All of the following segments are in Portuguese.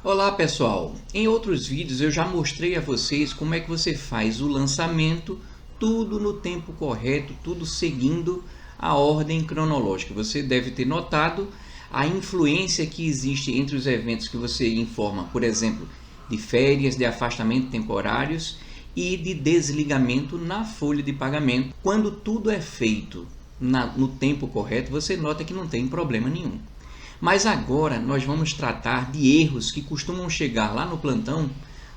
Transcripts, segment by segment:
Olá pessoal, em outros vídeos eu já mostrei a vocês como é que você faz o lançamento, tudo no tempo correto, tudo seguindo a ordem cronológica. Você deve ter notado a influência que existe entre os eventos que você informa, por exemplo, de férias, de afastamento temporários e de desligamento na folha de pagamento. Quando tudo é feito no tempo correto, você nota que não tem problema nenhum. Mas agora nós vamos tratar de erros que costumam chegar lá no plantão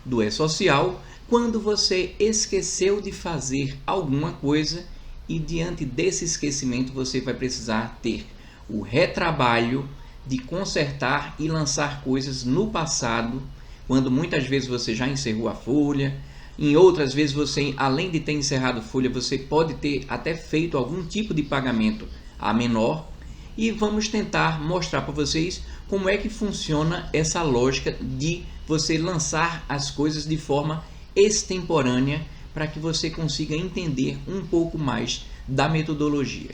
do E-Social quando você esqueceu de fazer alguma coisa e diante desse esquecimento você vai precisar ter o retrabalho de consertar e lançar coisas no passado, quando muitas vezes você já encerrou a folha. Em outras vezes você, além de ter encerrado a folha, você pode ter até feito algum tipo de pagamento a menor. E vamos tentar mostrar para vocês como é que funciona essa lógica de você lançar as coisas de forma extemporânea para que você consiga entender um pouco mais da metodologia.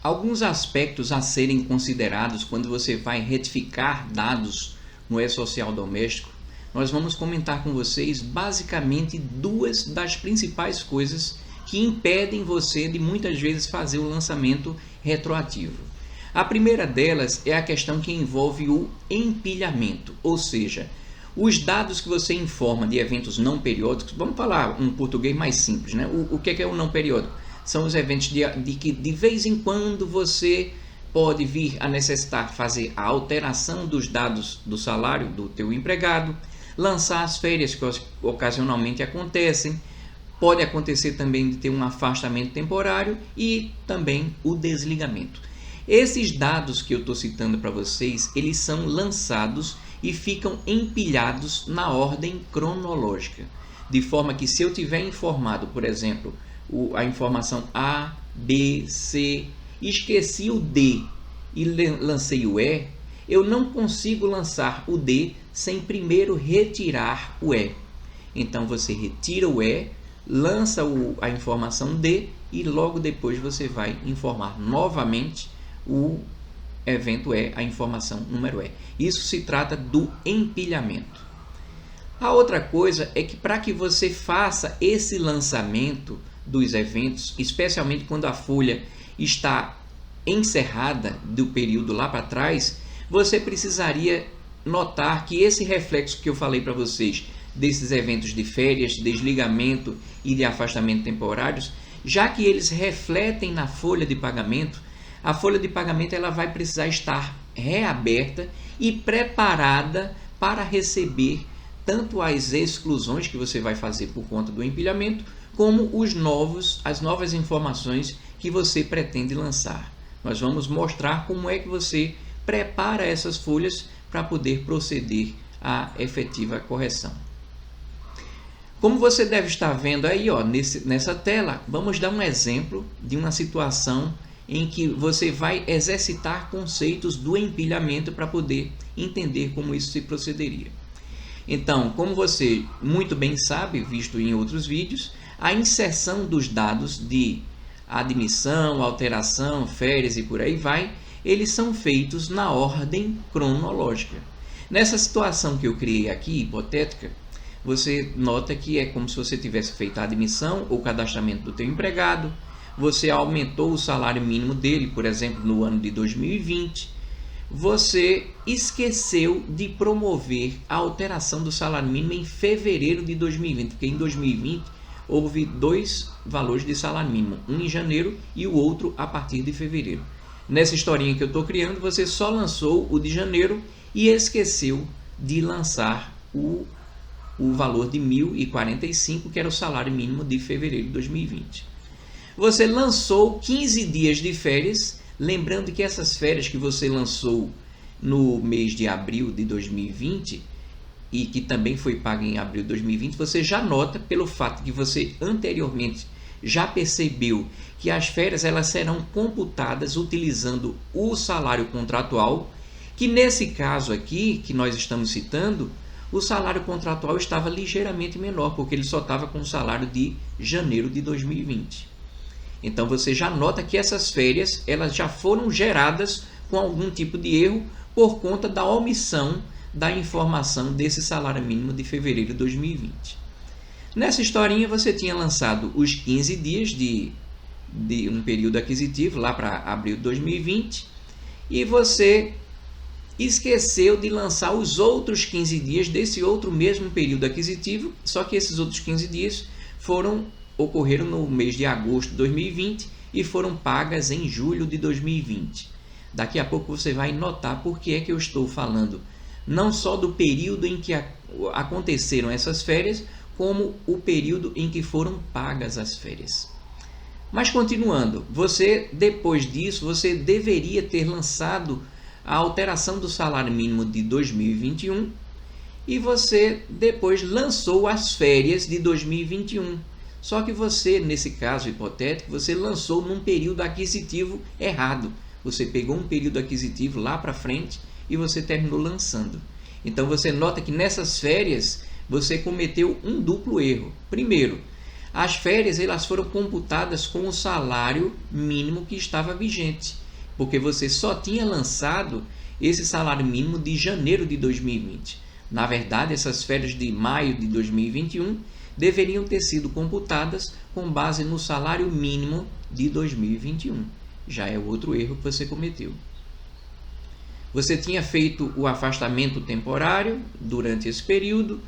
Alguns aspectos a serem considerados quando você vai retificar dados no E-Social doméstico, nós vamos comentar com vocês basicamente duas das principais coisas que impedem você de muitas vezes fazer o lançamento retroativo. A primeira delas é a questão que envolve o empilhamento, ou seja, os dados que você informa de eventos não periódicos. Vamos falar um português mais simples, né? O que é o não periódico? São os eventos de que de vez em quando você pode vir a necessitar fazer a alteração dos dados do salário do teu empregado, lançar as férias que ocasionalmente acontecem, pode acontecer também de ter um afastamento temporário e também o desligamento. Esses dados que eu estou citando para vocês, eles são lançados e ficam empilhados na ordem cronológica. De forma que se eu tiver informado, por exemplo, a informação A, B, C, esqueci o D e lancei o E, eu não consigo lançar o D sem primeiro retirar o E. Então você retira o E, lança a informação D e logo depois você vai informar novamente o evento E, a informação número E. Isso se trata do empilhamento. A outra coisa é que para que você faça esse lançamento dos eventos, especialmente quando a folha está encerrada do período lá para trás, você precisaria notar que esse reflexo que eu falei para vocês, desses eventos de férias, desligamento e de afastamento temporários, já que eles refletem na folha de pagamento, a folha de pagamento ela vai precisar estar reaberta e preparada para receber tanto as exclusões que você vai fazer por conta do empilhamento, como as novas informações que você pretende lançar. Nós vamos mostrar como é que você prepara essas folhas para poder proceder à efetiva correção. Como você deve estar vendo aí, nessa tela, vamos dar um exemplo de uma situação em que você vai exercitar conceitos do empilhamento para poder entender como isso se procederia. Então, como você muito bem sabe, visto em outros vídeos, a inserção dos dados de admissão, alteração, férias e por aí vai, eles são feitos na ordem cronológica. Nessa situação que eu criei aqui, hipotética, você nota que é como se você tivesse feito a admissão ou cadastramento do teu empregado, você aumentou o salário mínimo dele, por exemplo, no ano de 2020, você esqueceu de promover a alteração do salário mínimo em fevereiro de 2020, porque em 2020 houve dois valores de salário mínimo, um em janeiro e o outro a partir de fevereiro. Nessa historinha que eu estou criando, você só lançou o de janeiro e esqueceu de lançar o valor de 1.045, que era o salário mínimo de fevereiro de 2020. Você lançou 15 dias de férias, lembrando que essas férias que você lançou no mês de abril de 2020 e que também foi paga em abril de 2020, você já nota pelo fato que você anteriormente já percebeu que as férias elas serão computadas utilizando o salário contratual, que nesse caso aqui que nós estamos citando, o salário contratual estava ligeiramente menor, porque ele só estava com o salário de janeiro de 2020. Então você já nota que essas férias elas já foram geradas com algum tipo de erro por conta da omissão da informação desse salário mínimo de fevereiro de 2020. Nessa historinha você tinha lançado os 15 dias de um período aquisitivo lá para abril de 2020 e você esqueceu de lançar os outros 15 dias desse outro mesmo período aquisitivo, só que esses outros 15 dias ocorreram no mês de agosto de 2020 e foram pagas em julho de 2020. Daqui a pouco você vai notar por que é que eu estou falando não só do período em que aconteceram essas férias, como o período em que foram pagas as férias. Mas continuando, depois disso, você deveria ter lançado a alteração do salário mínimo de 2021 e você depois lançou as férias de 2021. Só que você, nesse caso hipotético, você lançou num período aquisitivo errado. Você pegou um período aquisitivo lá para frente e você terminou lançando. Então você nota que nessas férias você cometeu um duplo erro. Primeiro, as férias elas foram computadas com o salário mínimo que estava vigente, porque você só tinha lançado esse salário mínimo de janeiro de 2020. Na verdade, essas férias de maio de 2021 deveriam ter sido computadas com base no salário mínimo de 2021. Já é outro erro que você cometeu. Você tinha feito o afastamento temporário durante esse período,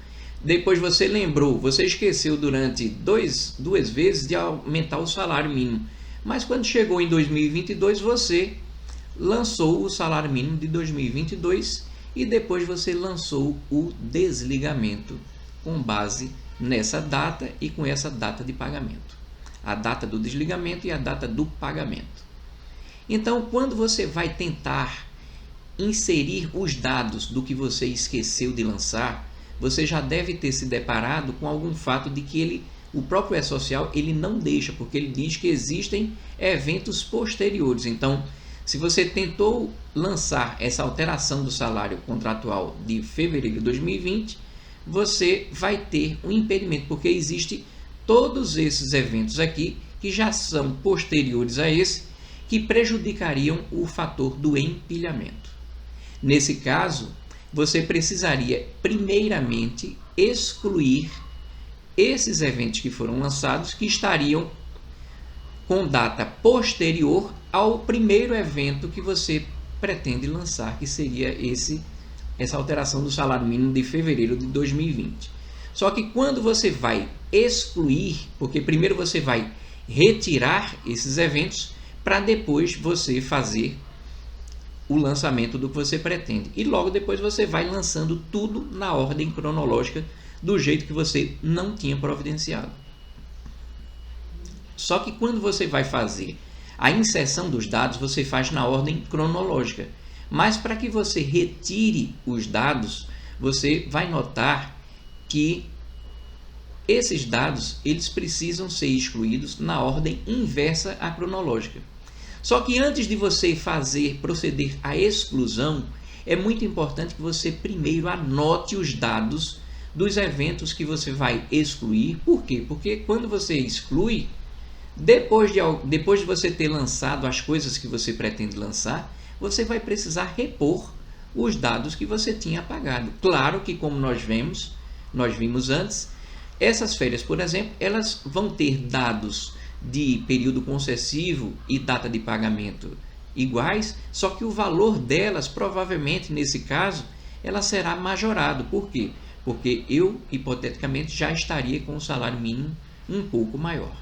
depois você esqueceu durante duas vezes de aumentar o salário mínimo. Mas quando chegou em 2022, você lançou o salário mínimo de 2022 e depois você lançou o desligamento com base nessa data e com essa data de pagamento. A data do desligamento e a data do pagamento. Então, quando você vai tentar inserir os dados do que você esqueceu de lançar, você já deve ter se deparado com algum fato de que o próprio E-Social ele não deixa, porque ele diz que existem eventos posteriores. Então, se você tentou lançar essa alteração do salário contratual de fevereiro de 2020, você vai ter um impedimento, porque existem todos esses eventos aqui que já são posteriores a esse, que prejudicariam o fator do empilhamento. Nesse caso, você precisaria primeiramente excluir esses eventos que foram lançados que estariam com data posterior ao primeiro evento que você pretende lançar, que seria essa alteração do salário mínimo de fevereiro de 2020. Só que quando você vai excluir, porque primeiro você vai retirar esses eventos para depois você fazer o lançamento do que você pretende. E logo depois você vai lançando tudo na ordem cronológica do jeito que você não tinha providenciado. Só que quando você vai fazer a inserção dos dados, você faz na ordem cronológica. Mas para que você retire os dados, você vai notar que esses dados eles precisam ser excluídos na ordem inversa à cronológica. Só que antes de você proceder à exclusão, é muito importante que você primeiro anote os dados dos eventos que você vai excluir. Por quê? Porque quando você exclui, depois de você ter lançado as coisas que você pretende lançar, você vai precisar repor os dados que você tinha apagado. Claro que, como nós vimos antes, essas férias, por exemplo, elas vão ter dados de período concessivo e data de pagamento iguais, só que o valor delas, provavelmente, nesse caso, ela será majorado. Por quê? Porque eu, hipoteticamente, já estaria com o salário mínimo um pouco maior.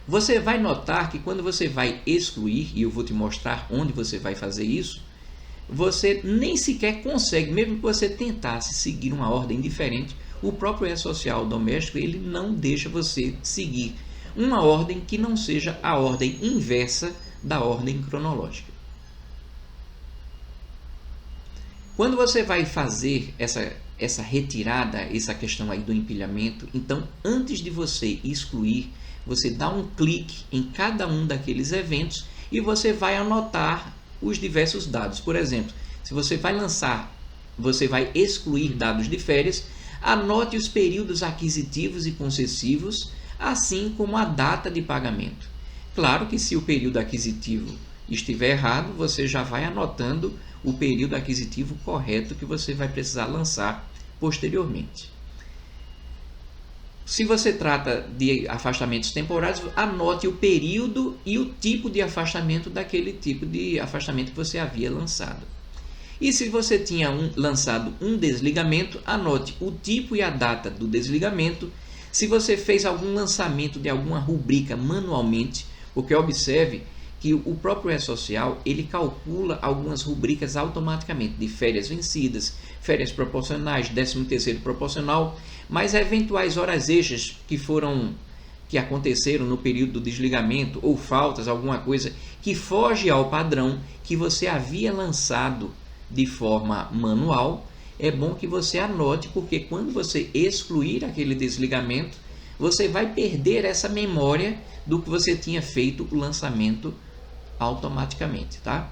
Você vai notar que quando você vai excluir, e eu vou te mostrar onde você vai fazer isso, você nem sequer consegue, mesmo que você tentasse seguir uma ordem diferente, o próprio E-Social doméstico ele não deixa você seguir uma ordem que não seja a ordem inversa da ordem cronológica. Quando você vai fazer essa retirada, essa questão aí do empilhamento, então antes de você excluir, você dá um clique em cada um daqueles eventos e você vai anotar os diversos dados. Por exemplo, se você vai excluir dados de férias, anote os períodos aquisitivos e concessivos, assim como a data de pagamento. Claro que se o período aquisitivo estiver errado, você já vai anotando o período aquisitivo correto que você vai precisar lançar posteriormente. Se você trata de afastamentos temporários, anote o período e o tipo de afastamento daquele tipo de afastamento que você havia lançado. E se você tinha lançado um desligamento, anote o tipo e a data do desligamento. Se você fez algum lançamento de alguma rubrica manualmente, porque observe que o próprio E-Social ele calcula algumas rubricas automaticamente de férias vencidas, férias proporcionais, 13º proporcional, mas eventuais horas extras que aconteceram no período do desligamento ou faltas, alguma coisa que foge ao padrão que você havia lançado de forma manual, é bom que você anote, porque quando você excluir aquele desligamento, você vai perder essa memória do que você tinha feito o lançamento automaticamente, tá?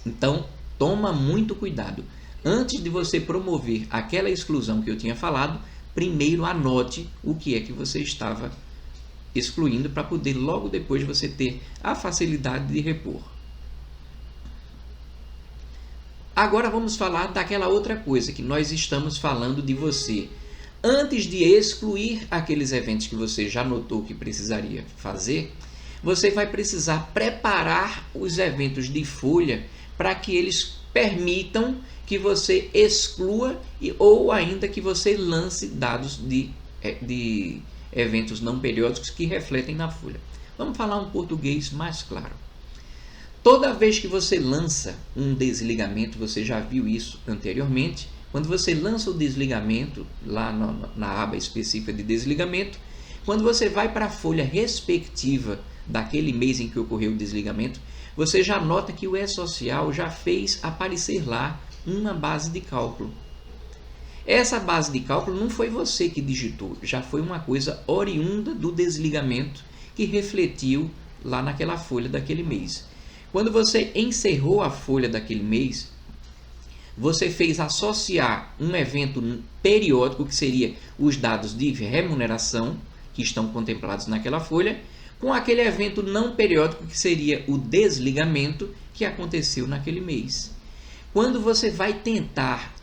Então, toma muito cuidado. Antes de você promover aquela exclusão que eu tinha falado, primeiro anote o que é que você estava excluindo para poder logo depois você ter a facilidade de repor. Agora vamos falar daquela outra coisa que nós estamos falando de você. Antes de excluir aqueles eventos que você já notou que precisaria fazer, você vai precisar preparar os eventos de folha para que eles permitam que você exclua ou ainda que você lance dados de eventos não periódicos que refletem na folha. Vamos falar um português mais claro. Toda vez que você lança um desligamento, você já viu isso anteriormente, quando você lança o desligamento lá na aba específica de desligamento, quando você vai para a folha respectiva daquele mês em que ocorreu o desligamento, você já nota que o E-Social já fez aparecer lá uma base de cálculo. Essa base de cálculo não foi você que digitou, já foi uma coisa oriunda do desligamento que refletiu lá naquela folha daquele mês. Quando você encerrou a folha daquele mês, você fez associar um evento periódico, que seria os dados de remuneração, que estão contemplados naquela folha, com aquele evento não periódico, que seria o desligamento, que aconteceu naquele mês. Quando você vai tentar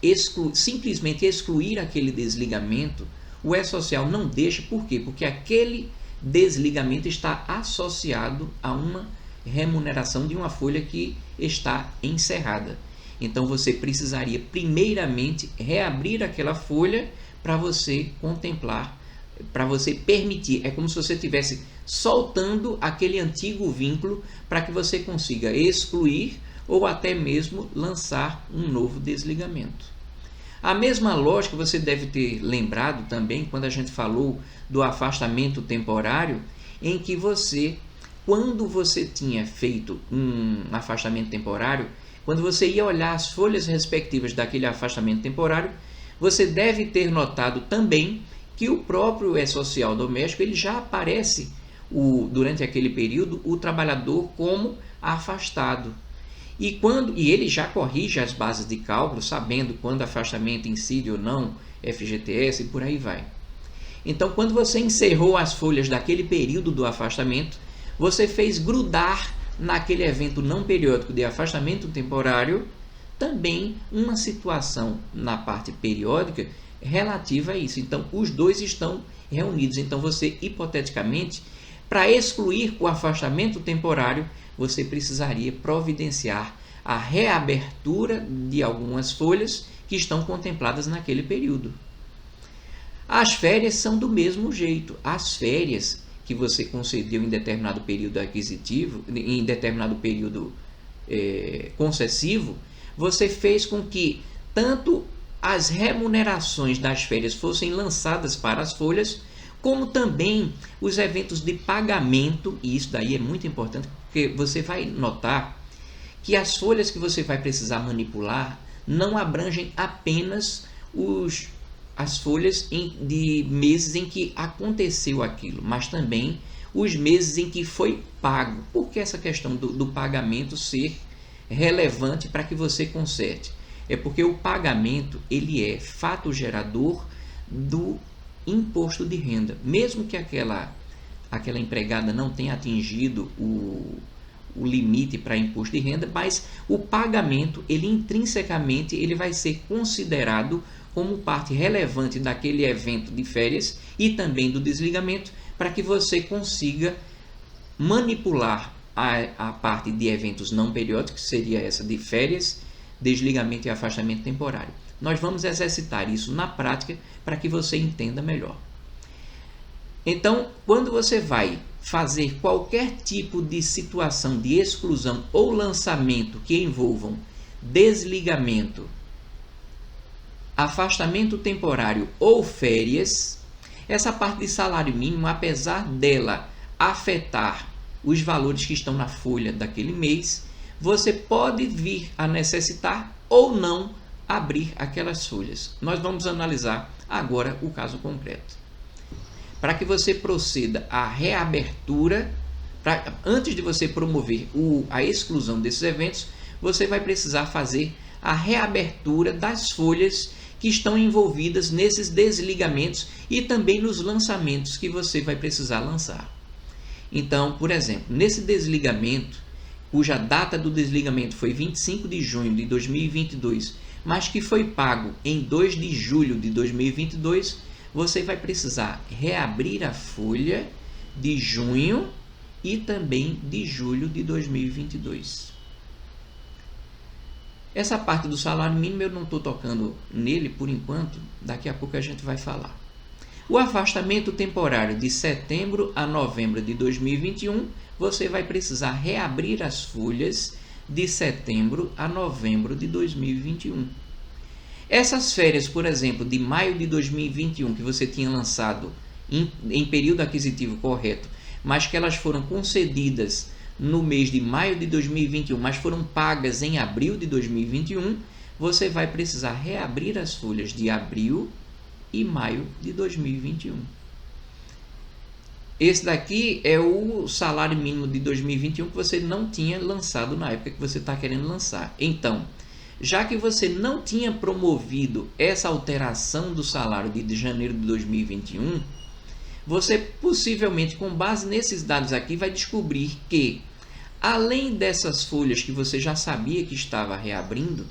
simplesmente excluir aquele desligamento, o E-Social não deixa. Por quê? Porque aquele desligamento está associado a uma remuneração de uma folha que está encerrada. Então você precisaria primeiramente reabrir aquela folha para você contemplar, para você permitir. É como se você estivesse soltando aquele antigo vínculo para que você consiga excluir ou até mesmo lançar um novo desligamento. A mesma lógica você deve ter lembrado também quando a gente falou do afastamento temporário, em que você, quando você tinha feito um afastamento temporário, quando você ia olhar as folhas respectivas daquele afastamento temporário, você deve ter notado também que o próprio E-Social doméstico ele já aparece durante aquele período o trabalhador como afastado. E ele já corrige as bases de cálculo, sabendo quando afastamento incide ou não, FGTS e por aí vai. Então, quando você encerrou as folhas daquele período do afastamento, você fez grudar naquele evento não periódico de afastamento temporário também uma situação na parte periódica relativa a isso. Então, os dois estão reunidos. Então, você, hipoteticamente, para excluir o afastamento temporário, você precisaria providenciar a reabertura de algumas folhas que estão contempladas naquele período. As férias são do mesmo jeito. As férias que você concedeu em determinado período aquisitivo, em determinado período concessivo, você fez com que tanto as remunerações das férias fossem lançadas para as folhas, como também os eventos de pagamento, e isso daí é muito importante, porque você vai notar que as folhas que você vai precisar manipular não abrangem apenas as folhas de meses em que aconteceu aquilo, mas também os meses em que foi pago. Por que essa questão do pagamento ser relevante para que você conserte? É porque o pagamento ele é fato gerador do imposto de renda. Mesmo que aquela empregada não tenha atingido o limite para imposto de renda, mas o pagamento, ele intrinsecamente, ele vai ser considerado como parte relevante daquele evento de férias e também do desligamento, para que você consiga manipular a parte de eventos não periódicos, que seria essa de férias, desligamento e afastamento temporário. Nós vamos exercitar isso na prática para que você entenda melhor. Então, quando você vai fazer qualquer tipo de situação de exclusão ou lançamento que envolvam desligamento, afastamento temporário ou férias, essa parte de salário mínimo, apesar dela afetar os valores que estão na folha daquele mês, você pode vir a necessitar ou não abrir aquelas folhas. Nós vamos analisar agora o caso concreto. Para que você proceda à reabertura, antes de você promover a exclusão desses eventos, você vai precisar fazer a reabertura das folhas que estão envolvidas nesses desligamentos e também nos lançamentos que você vai precisar lançar. Então, por exemplo, nesse desligamento, cuja data do desligamento foi 25 de junho de 2022, mas que foi pago em 2 de julho de 2022, você vai precisar reabrir a folha de junho e também de julho de 2022. Essa parte do salário mínimo eu não estou tocando nele por enquanto, daqui a pouco a gente vai falar. O afastamento temporário de setembro a novembro de 2021, você vai precisar reabrir as folhas de setembro a novembro de 2021. Essas férias, por exemplo, de maio de 2021, que você tinha lançado em período aquisitivo correto, mas que elas foram concedidas no mês de maio de 2021, mas foram pagas em abril de 2021, você vai precisar reabrir as folhas de abril e maio de 2021. Esse daqui é o salário mínimo de 2021 que você não tinha lançado na época que você está querendo lançar. Então, já que você não tinha promovido essa alteração do salário de janeiro de 2021, você possivelmente, com base nesses dados aqui, vai descobrir que, além dessas folhas que você já sabia que estava reabrindo,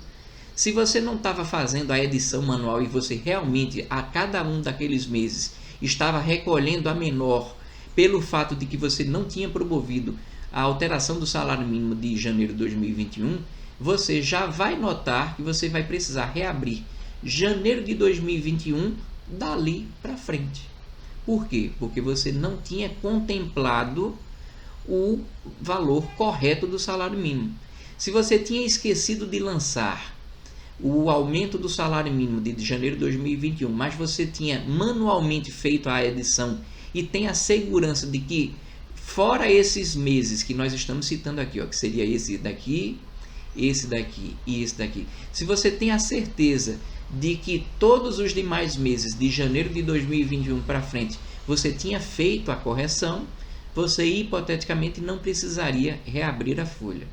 se você não estava fazendo a edição manual e você realmente, a cada um daqueles meses, estava recolhendo a menor pelo fato de que você não tinha promovido a alteração do salário mínimo de janeiro de 2021, você já vai notar que você vai precisar reabrir janeiro de 2021 dali para frente. Por quê? Porque você não tinha contemplado o valor correto do salário mínimo. Se você tinha esquecido de lançar o aumento do salário mínimo de janeiro de 2021, mas você tinha manualmente feito a edição e tem a segurança de que, fora esses meses que nós estamos citando aqui, ó, que seria esse daqui e esse daqui, se você tem a certeza de que todos os demais meses de janeiro de 2021 para frente você tinha feito a correção, você hipoteticamente não precisaria reabrir a folha.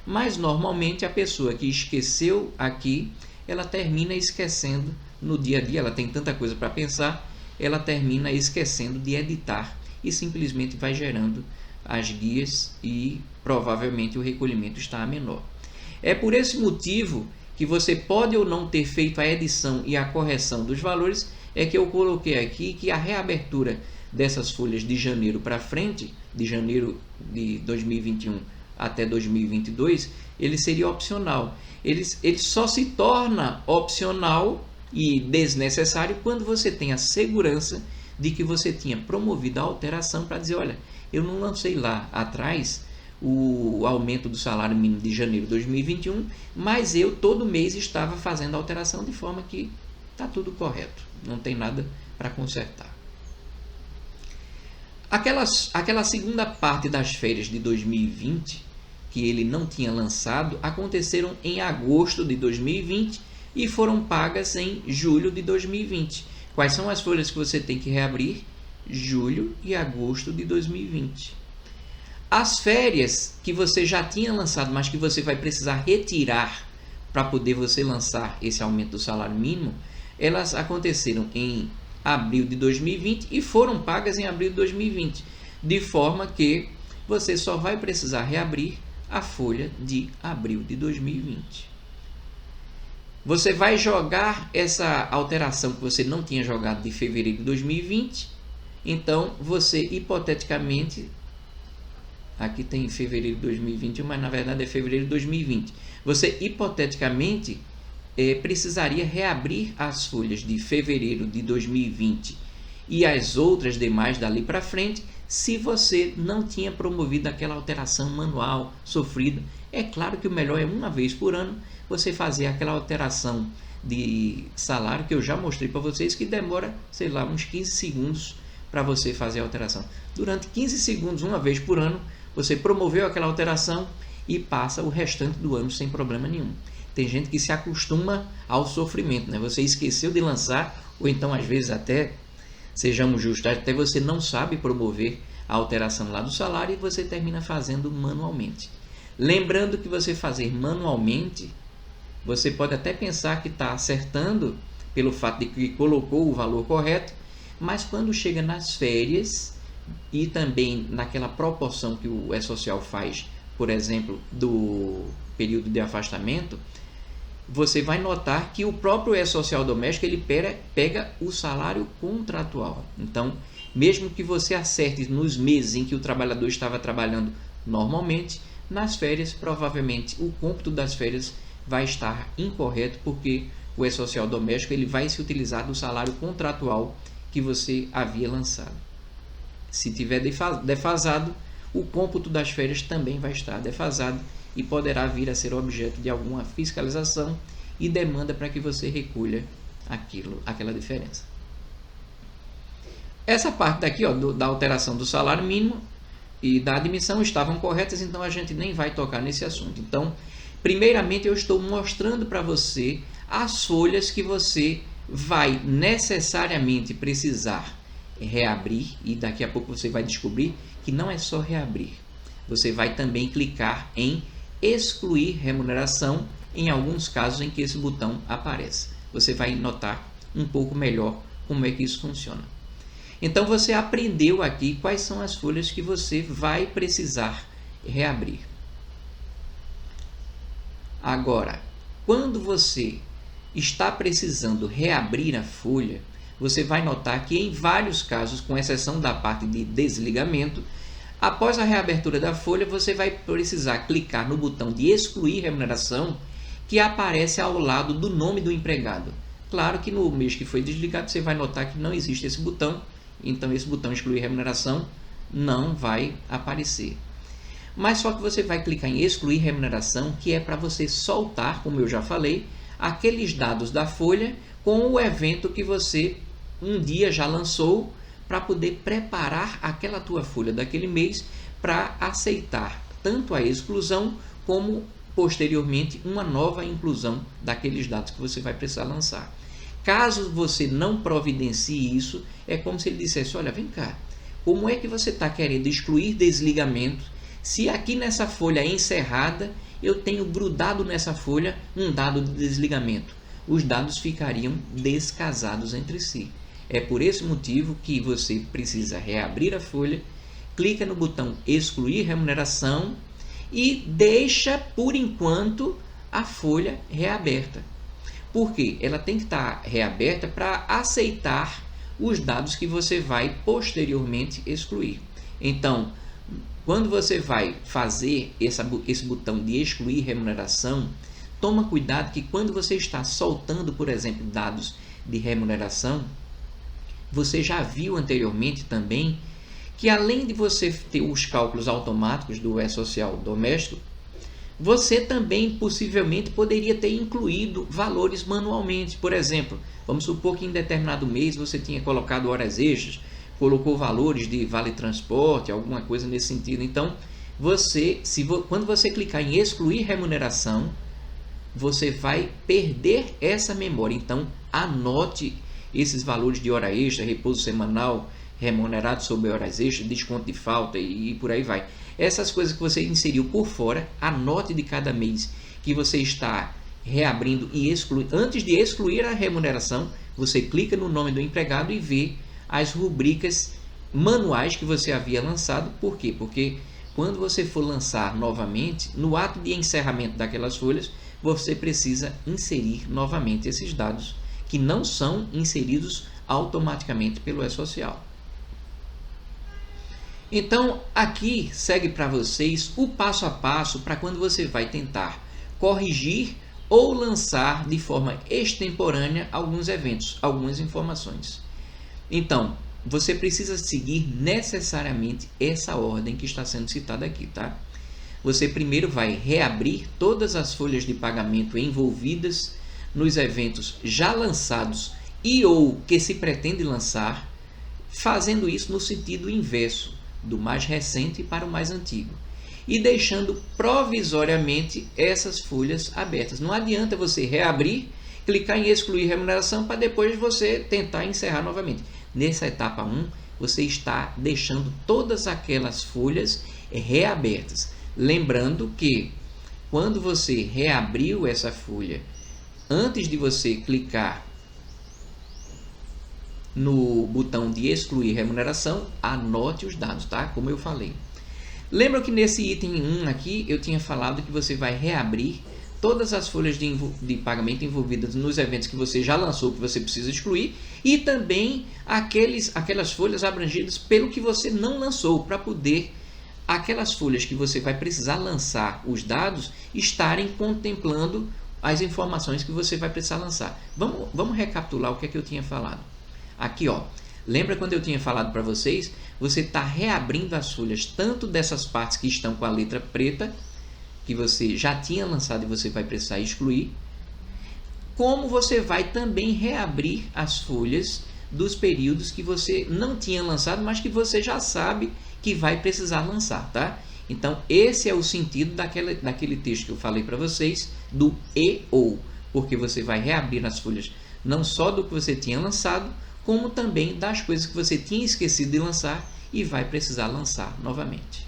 Mas normalmente a pessoa que esqueceu aqui, ela termina esquecendo no dia a dia, ela tem tanta coisa para pensar, ela termina esquecendo de editar e simplesmente vai gerando as guias e provavelmente o recolhimento está a menor. É por esse motivo que você pode ou não ter feito a edição e a correção dos valores, é que eu coloquei aqui que a reabertura dessas folhas de janeiro para frente, de janeiro de 2021 até 2022, ele seria opcional. Ele só se torna opcional e desnecessário quando você tem a segurança de que você tinha promovido a alteração para dizer, olha, eu não lancei lá atrás o aumento do salário mínimo de janeiro de 2021, mas eu todo mês estava fazendo a alteração de forma que está tudo correto, não tem nada para consertar. Aquela segunda parte das férias de 2020, que ele não tinha lançado, aconteceram em agosto de 2020 e foram pagas em julho de 2020. Quais são as folhas que você tem que reabrir? Julho e agosto de 2020. As férias que você já tinha lançado, mas que você vai precisar retirar para poder você lançar esse aumento do salário mínimo, elas aconteceram em abril de 2020 e foram pagas em abril de 2020, de forma que você só vai precisar reabrir a folha de abril de 2020. Você vai jogar essa alteração que você não tinha jogado de fevereiro de 2020. Então, você hipoteticamente, aqui tem fevereiro de 2021, mas na verdade é fevereiro de 2020. Você hipoteticamente precisaria reabrir as folhas de fevereiro de 2020 e as outras demais dali para frente, se você não tinha promovido aquela alteração manual sofrida. É claro que o melhor é uma vez por ano você fazer aquela alteração de salário que eu já mostrei para vocês, que demora, sei lá, uns 15 segundos para você fazer a alteração. Durante 15 segundos, uma vez por ano, você promoveu aquela alteração e passa o restante do ano sem problema nenhum. Tem gente que se acostuma ao sofrimento, né? Você esqueceu de lançar, ou então às vezes até, sejamos justos, até você não sabe promover a alteração lá do salário e você termina fazendo manualmente. Lembrando que você fazer manualmente, você pode até pensar que está acertando pelo fato de que colocou o valor correto, mas quando chega nas férias e também naquela proporção que o E-Social faz, por exemplo, do período de afastamento, você vai notar que o próprio E-Social doméstico ele pega o salário contratual. Então, mesmo que você acerte nos meses em que o trabalhador estava trabalhando normalmente, nas férias, provavelmente o cômputo das férias vai estar incorreto, porque o E-Social doméstico ele vai se utilizar do salário contratual que você havia lançado. Se tiver defasado, o cômputo das férias também vai estar defasado e poderá vir a ser objeto de alguma fiscalização e demanda para que você recolha aquela diferença. Essa parte daqui, ó, da alteração do salário mínimo e da admissão estavam corretas, então a gente nem vai tocar nesse assunto. Então, primeiramente eu estou mostrando para você as folhas que você vai necessariamente precisar reabrir, e daqui a pouco você vai descobrir que não é só reabrir. Você vai também clicar em excluir remuneração em alguns casos em que esse botão aparece. Você vai notar um pouco melhor como é que isso funciona. Então você aprendeu aqui quais são as folhas que você vai precisar reabrir. Agora, quando você está precisando reabrir a folha, você vai notar que em vários casos, com exceção da parte de desligamento, após a reabertura da folha, você vai precisar clicar no botão de excluir remuneração, que aparece ao lado do nome do empregado. Claro que no mês que foi desligado, você vai notar que não existe esse botão, então esse botão excluir remuneração não vai aparecer. Mas só que você vai clicar em excluir remuneração, que é para você soltar, como eu já falei, aqueles dados da folha com o evento que você um dia já lançou, para poder preparar aquela tua folha daquele mês para aceitar tanto a exclusão como posteriormente uma nova inclusão daqueles dados que você vai precisar lançar. Caso você não providencie isso, é como se ele dissesse: olha, vem cá, como é que você está querendo excluir desligamento se aqui nessa folha encerrada eu tenho grudado nessa folha um dado de desligamento? Os dados ficariam descasados entre si. É por esse motivo que você precisa reabrir a folha, clica no botão excluir remuneração e deixa por enquanto a folha reaberta. Por quê? Ela tem que estar reaberta para aceitar os dados que você vai posteriormente excluir. Então, quando você vai fazer esse botão de excluir remuneração, toma cuidado que quando você está soltando, por exemplo, dados de remuneração, você já viu anteriormente também que além de você ter os cálculos automáticos do E-Social doméstico, você também possivelmente poderia ter incluído valores manualmente. Por exemplo, vamos supor que em determinado mês você tinha colocado horas extras, colocou valores de vale transporte, alguma coisa nesse sentido. Então, quando você clicar em excluir remuneração, você vai perder essa memória. Então, anote esses valores de hora extra, repouso semanal, remunerado sobre horas extras, desconto de falta e por aí vai. Essas coisas que você inseriu por fora, anote de cada mês que você está reabrindo e excluir. Antes de excluir a remuneração, você clica no nome do empregado e vê as rubricas manuais que você havia lançado. Por quê? Porque quando você for lançar novamente, no ato de encerramento daquelas folhas, você precisa inserir novamente esses dados, que não são inseridos automaticamente pelo E-Social. Então, aqui segue para vocês o passo a passo para quando você vai tentar corrigir ou lançar de forma extemporânea alguns eventos, algumas informações. Então, você precisa seguir necessariamente essa ordem que está sendo citada aqui, tá? Você primeiro vai reabrir todas as folhas de pagamento envolvidas nos eventos já lançados e ou que se pretende lançar, fazendo isso no sentido inverso, do mais recente para o mais antigo, e deixando provisoriamente essas folhas abertas. Não adianta você reabrir, clicar em excluir remuneração para depois você tentar encerrar novamente. Nessa etapa 1, você está deixando todas aquelas folhas reabertas. Lembrando que quando você reabriu essa folha, antes de você clicar no botão de excluir remuneração, anote os dados, tá? Como eu falei. Lembra que nesse item 1 aqui, eu tinha falado que você vai reabrir todas as folhas de pagamento envolvidas nos eventos que você já lançou, que você precisa excluir, e também aquelas folhas abrangidas pelo que você não lançou, para poder aquelas folhas que você vai precisar lançar os dados estarem contemplando as informações que você vai precisar lançar. Vamos recapitular o que é que eu tinha falado. Aqui, ó, lembra quando eu tinha falado para vocês? Você está reabrindo as folhas, tanto dessas partes que estão com a letra preta, que você já tinha lançado e você vai precisar excluir, como você vai também reabrir as folhas dos períodos que você não tinha lançado, mas que você já sabe que vai precisar lançar, tá? Então, esse é o sentido daquele texto que eu falei para vocês, do e ou, porque você vai reabrir as folhas não só do que você tinha lançado, como também das coisas que você tinha esquecido de lançar e vai precisar lançar novamente.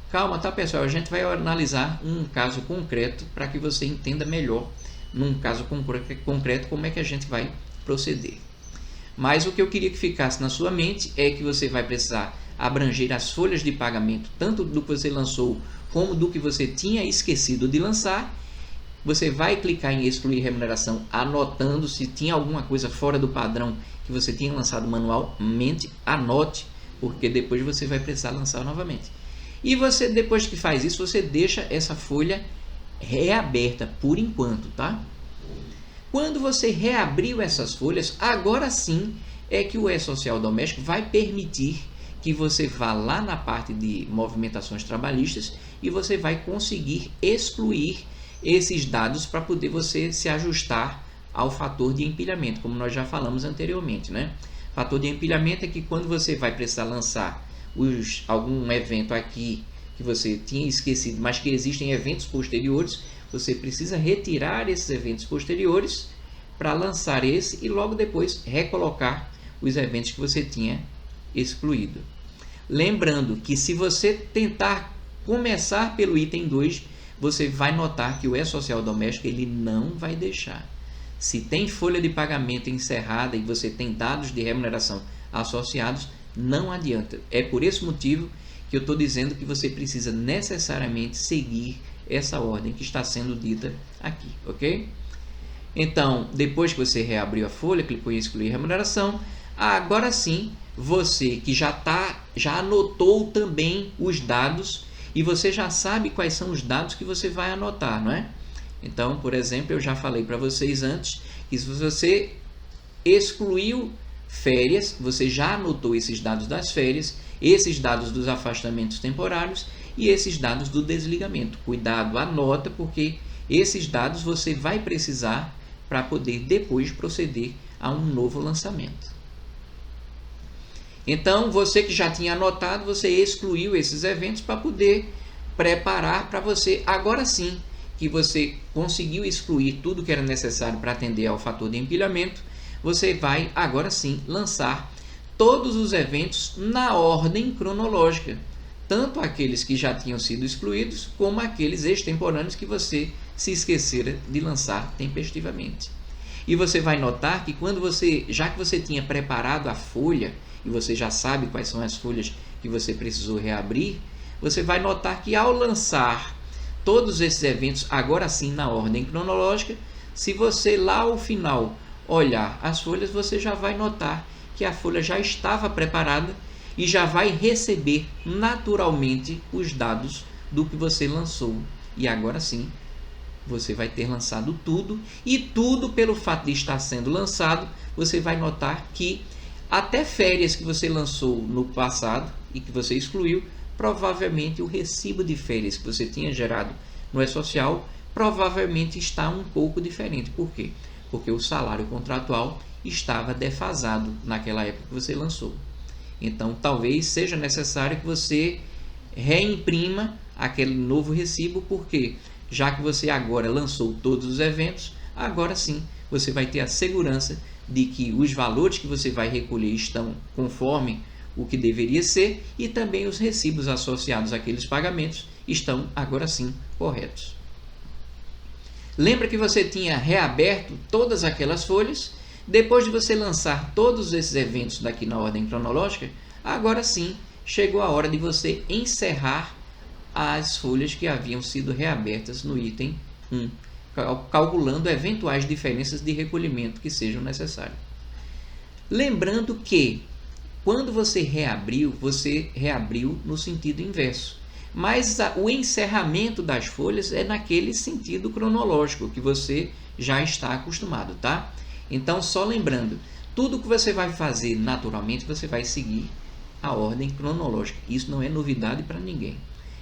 Calma, tá, pessoal? A gente vai analisar um caso concreto para que você entenda melhor, num caso concreto, como é que a gente vai proceder. Mas o que eu queria que ficasse na sua mente é que você vai precisar abranger as folhas de pagamento, tanto do que você lançou, como do que você tinha esquecido de lançar. Você vai clicar em excluir remuneração, anotando se tinha alguma coisa fora do padrão que você tinha lançado manualmente, anote, porque depois você vai precisar lançar novamente. E você, depois que faz isso, você deixa essa folha reaberta por enquanto, tá? Quando você reabriu essas folhas, agora sim é que o E-Social Doméstico vai permitir que você vá lá na parte de movimentações trabalhistas e você vai conseguir excluir esses dados para poder você se ajustar ao fator de empilhamento, como nós já falamos anteriormente, né? Fator de empilhamento é que quando você vai precisar lançar algum evento aqui que você tinha esquecido, mas que existem eventos posteriores, você precisa retirar esses eventos posteriores para lançar esse e logo depois recolocar os eventos que você tinha excluído. Lembrando que se você tentar começar pelo item 2, você vai notar que o E-Social Doméstico ele não vai deixar. Se tem folha de pagamento encerrada e você tem dados de remuneração associados, não adianta. É por esse motivo que eu estou dizendo que você precisa necessariamente seguir essa ordem que está sendo dita aqui, ok? Então, depois que você reabriu a folha, clicou em excluir remuneração, agora sim, você que já anotou também os dados e você já sabe quais são os dados que você vai anotar, não é? Então, por exemplo, eu já falei para vocês antes que se você excluiu férias, você já anotou esses dados das férias, esses dados dos afastamentos temporários e esses dados do desligamento. Cuidado, anota, porque esses dados você vai precisar para poder depois proceder a um novo lançamento. Então, você que já tinha anotado, você excluiu esses eventos para poder preparar para você, agora sim, que você conseguiu excluir tudo que era necessário para atender ao fator de empilhamento, você vai, agora sim, lançar todos os eventos na ordem cronológica, tanto aqueles que já tinham sido excluídos, como aqueles extemporâneos que você se esquecera de lançar tempestivamente. E você vai notar que já que você tinha preparado a folha, e você já sabe quais são as folhas que você precisou reabrir, você vai notar que ao lançar todos esses eventos, agora sim na ordem cronológica, se você lá ao final olhar as folhas, você já vai notar que a folha já estava preparada e já vai receber naturalmente os dados do que você lançou. E agora sim, você vai ter lançado tudo, e tudo pelo fato de estar sendo lançado, você vai notar que até férias que você lançou no passado e que você excluiu, provavelmente o recibo de férias que você tinha gerado no E-Social provavelmente está um pouco diferente. Por quê? Porque o salário contratual estava defasado naquela época que você lançou. Então, talvez seja necessário que você reimprima aquele novo recibo, porque já que você agora lançou todos os eventos, agora sim você vai ter a segurança de que os valores que você vai recolher estão conforme o que deveria ser, e também os recibos associados àqueles pagamentos estão agora sim corretos. Lembra que você tinha reaberto todas aquelas folhas? Depois de você lançar todos esses eventos daqui na ordem cronológica, agora sim chegou a hora de você encerrar as folhas que haviam sido reabertas no item 1, calculando eventuais diferenças de recolhimento que sejam necessárias. Lembrando que quando você reabriu no sentido inverso, mas o encerramento das folhas é naquele sentido cronológico que você já está acostumado, tá? Então, só lembrando, tudo que você vai fazer naturalmente, você vai seguir a ordem cronológica. Isso não é novidade para ninguém.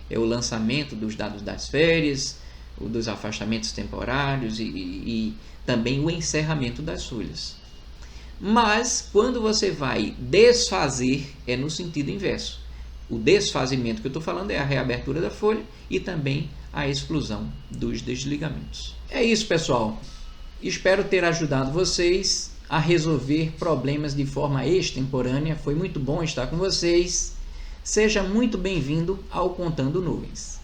É o lançamento dos dados das férias, dos afastamentos temporários e também o encerramento das folhas. Mas, quando você vai desfazer, é no sentido inverso. O desfazimento que eu estou falando é a reabertura da folha e também a exclusão dos desligamentos. É isso, pessoal. Espero ter ajudado vocês a resolver problemas de forma extemporânea. Foi muito bom estar com vocês. Seja muito bem-vindo ao Contando Nuvens.